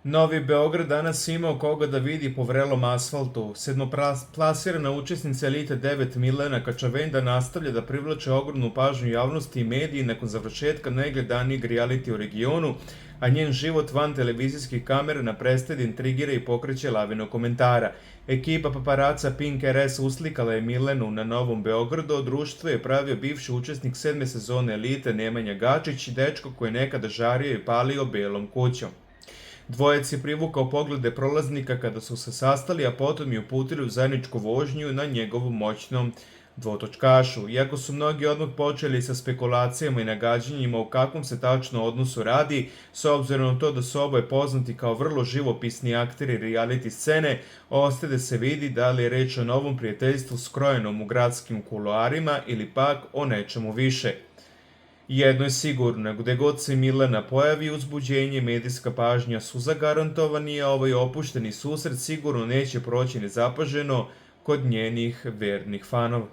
Novi Beograd danas imao koga da vidi po vrelom asfaltu. Sedmoplasirana učesnica Elite 9 Milena Kačavenda nastavlja da privlače ogromnu pažnju javnosti i mediji nakon završetka najgledanijeg reality u regionu, a njen život van televizijskih kamera na predstavi intrigira i pokreće lavinu komentara. Ekipa paparaca Pink RS uslikala je Milenu na Novom Beogradu, a društvo je pravio bivši učesnik 7. sezone Elite Nemanja Gačić, dečko koji je nekada žario i palio Belom kućom. Dvojac je privukao poglede prolaznika kada su se sastali, a potom je uputili u zajedničku vožnju na njegovom moćnom dvotočkašu. Iako su mnogi odmah počeli sa spekulacijama i nagađanjima o kakvom se tačno odnosu radi, s obzirom na to da su oboje poznati kao vrlo živopisni akteri reality scene, ostaje da se vidi da li je reč o novom prijateljstvu skrojenom u gradskim kuloarima ili pak o nečemu više. Jedno je sigurno, gde god se Milena pojavi, uzbuđenje i medijska pažnja su zagarantovani, a ovaj opušteni susret sigurno neće proći nezapaženo kod njenih vernih fanova.